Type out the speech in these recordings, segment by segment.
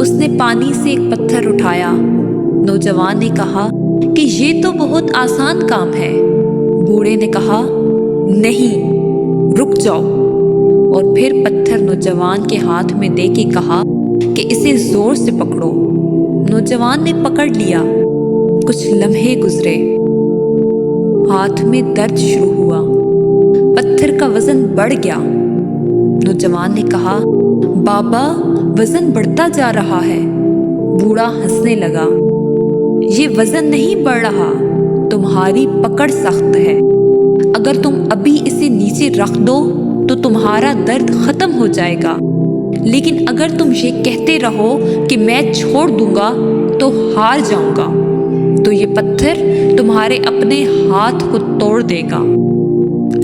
اس نے پانی سے ایک پتھر اٹھایا۔ نوجوان نے کہا کہ یہ تو بہت آسان کام ہے۔ بوڑھے نے کہا نہیں، رک جاؤ، اور پھر پتھر نوجوان کے ہاتھ میں دے کے کہا کہ اسے زور سے پکڑو۔ نوجوان نے پکڑ لیا۔ کچھ لمحے گزرے، ہاتھ میں درد شروع ہوا، پتھر کا وزن بڑھ گیا۔ نوجوان نے کہا بابا وزن بڑھتا جا رہا ہے۔ بوڑھا ہنسنے لگا، یہ وزن نہیں بڑھ رہا، تمہاری پکڑ سخت ہے۔ اگر تم ابھی اسے نیچے رکھ دو تو تمہارا درد ختم ہو جائے گا، لیکن اگر تم یہ کہتے رہو کہ میں چھوڑ دوں گا تو ہار جاؤں گا، تو یہ پتھر تمہارے اپنے ہاتھ کو توڑ دے گا۔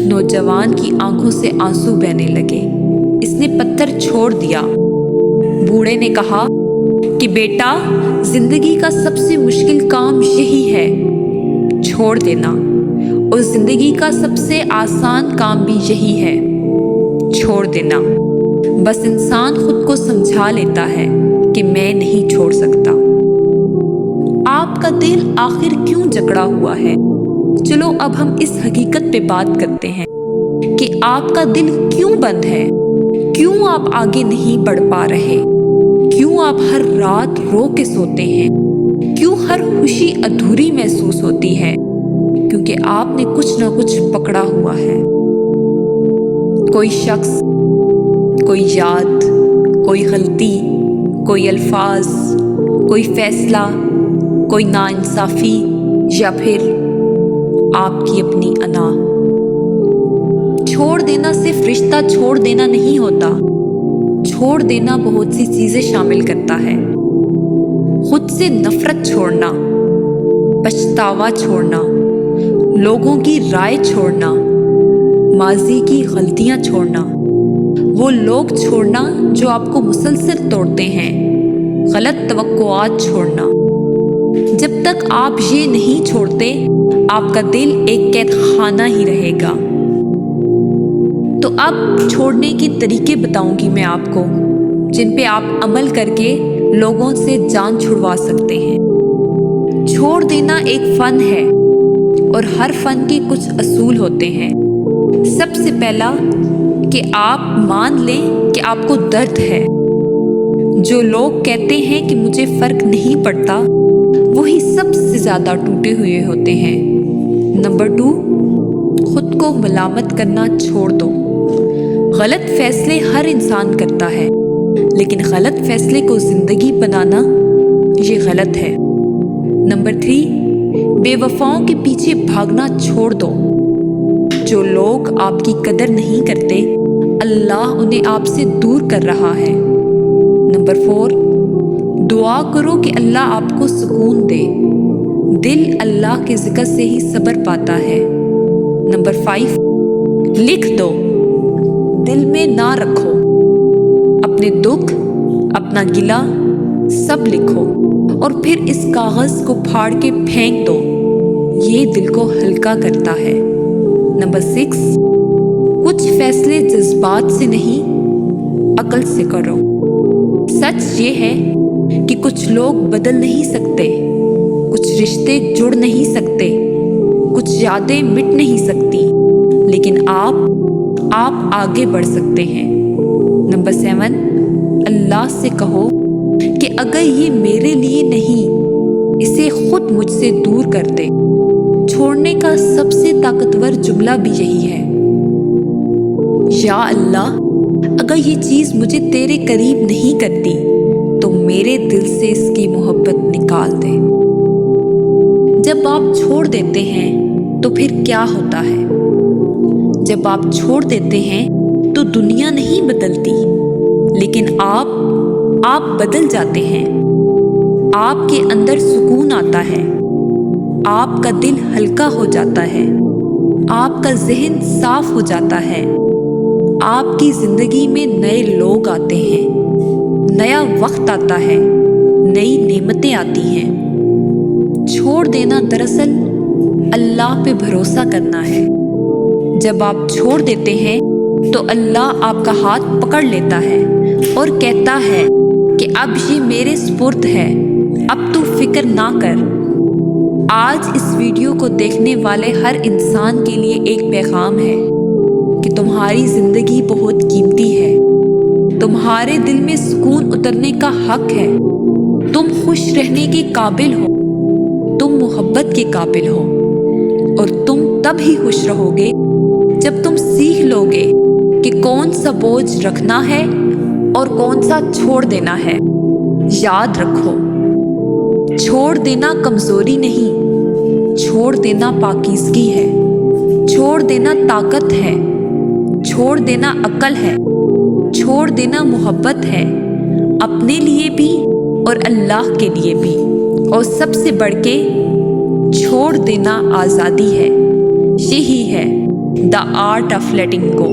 نوجوان کی آنکھوں سے آنسو بہنے لگے۔ اس نے پتھر چھوڑ دیا۔ بوڑھے نے کہا کہ بیٹا، زندگی کا سب سے مشکل کام یہی ہے، چھوڑ دینا، اور زندگی کا سب سے آسان کام بھی یہی ہے، چھوڑ دینا۔ بس انسان خود کو سمجھا لیتا ہے کہ میں نہیں چھوڑ سکتا۔ آپ کا دل آخر کیوں جکڑا ہوا ہے؟ چلو اب ہم اس حقیقت پہ بات کرتے ہیں کہ آپ کا دل کیوں بند ہے، کیوں آپ آگے نہیں بڑھ پا رہے، کیوں آپ ہر رات رو کے سوتے ہیں، کیوں ہر خوشی ادھوری محسوس ہوتی ہے؟ کیونکہ آپ نے کچھ نہ کچھ پکڑا ہوا ہے۔ کوئی شخص، کوئی یاد، کوئی غلطی، کوئی الفاظ، کوئی فیصلہ، کوئی ناانصافی، یا پھر آپ کی اپنی انا۔ چھوڑ دینا صرف رشتہ چھوڑ دینا نہیں ہوتا، چھوڑ دینا بہت سی چیزیں شامل کرتا ہے۔ خود سے نفرت چھوڑنا، پچھتاوا چھوڑنا، لوگوں کی رائے چھوڑنا، ماضی کی غلطیاں چھوڑنا، وہ لوگ چھوڑنا جو آپ کو مسلسل توڑتے ہیں، غلط توقعات چھوڑنا۔ جب تک آپ یہ نہیں چھوڑتے، آپ کا دل ایک قید خانہ ہی رہے گا۔ تو اب چھوڑنے کے طریقے بتاؤں گی میں آپ کو، جن پہ آپ عمل کر کے لوگوں سے جان چھڑوا سکتے ہیں۔ چھوڑ دینا ایک فن ہے، اور ہر فن کے کچھ اصول ہوتے ہیں۔ سب سے پہلا کہ آپ مان لیں کہ آپ کو درد ہے۔ جو لوگ کہتے ہیں کہ مجھے فرق نہیں پڑتا، وہی سب سے زیادہ ٹوٹے ہوئے ہوتے ہیں۔ نمبر 2، خود کو ملامت کرنا چھوڑ دو۔ غلط فیصلے ہر انسان کرتا ہے، لیکن غلط فیصلے کو زندگی بنانا یہ غلط ہے۔ نمبر 3، بے وفاؤں کے پیچھے بھاگنا چھوڑ دو۔ جو لوگ آپ کی قدر نہیں کرتے، اللہ انہیں آپ سے دور کر رہا ہے۔ نمبر 4، دعا کرو کہ اللہ آپ کو سکون دے۔ دل اللہ کے ذکر سے ہی صبر پاتا ہے۔ نمبر 5، لکھ دو، دل میں نہ رکھو۔ اپنے دکھ، اپنا گلہ سب لکھو، اور پھر اس کاغذ کو پھاڑ کے پھینک دو، یہ دل کو ہلکا کرتا ہے۔ نمبر 6، کچھ فیصلے جذبات سے نہیں، عقل سے کرو۔ سچ یہ ہے کہ کچھ لوگ بدل نہیں سکتے، کچھ رشتے جڑ نہیں سکتے، کچھ یادیں مٹ نہیں سکتی، لیکن آپ آگے بڑھ سکتے ہیں۔ نمبر 7، اللہ سے کہو کہ اگر یہ میرے لیے نہیں، اسے خود مجھ سے دور کر دے۔ چھوڑنے کا سب سے طاقتور جملہ بھی یہی ہے، یا اللہ، اگر یہ چیز مجھے تیرے قریب نہیں کرتی تو میرے دل سے اس کی محبت نکال دے۔ جب آپ چھوڑ دیتے ہیں تو پھر کیا ہوتا ہے؟ جب آپ چھوڑ دیتے ہیں تو دنیا نہیں بدلتی، لیکن آپ بدل جاتے ہیں۔ آپ کے اندر سکون آتا ہے، آپ کا دل ہلکا ہو جاتا ہے، آپ کا ذہن صاف ہو جاتا ہے، آپ کی زندگی میں نئے لوگ آتے ہیں، نیا وقت آتا ہے، نئی نعمتیں آتی ہیں۔ چھوڑ دینا دراصل اللہ پہ بھروسہ کرنا ہے۔ جب آپ چھوڑ دیتے ہیں تو اللہ آپ کا ہاتھ پکڑ لیتا ہے اور کہتا ہے کہ اب یہ میرے سپرد ہے، اب تو فکر نہ کر۔ آج اس ویڈیو کو دیکھنے والے ہر انسان کے لیے ایک پیغام ہے کہ تمہاری زندگی بہت قیمتی ہے، تمہارے دل میں سکون اترنے کا حق ہے، تم خوش رہنے کے قابل ہو، تم محبت کے قابل ہو، اور تم تب ہی خوش رہو گے جب تم سیکھ لو گے کہ کون سا بوجھ رکھنا ہے اور کون سا چھوڑ دینا ہے۔ یاد رکھو، چھوڑ دینا کمزوری نہیں، چھوڑ دینا پاکیزگی ہے، چھوڑ دینا طاقت ہے، چھوڑ دینا عقل ہے، چھوڑ دینا محبت ہے، اپنے لیے بھی اور اللہ کے لیے بھی، اور سب سے بڑھ کے چھوڑ دینا آزادی ہے۔ یہی ہے the art of letting go۔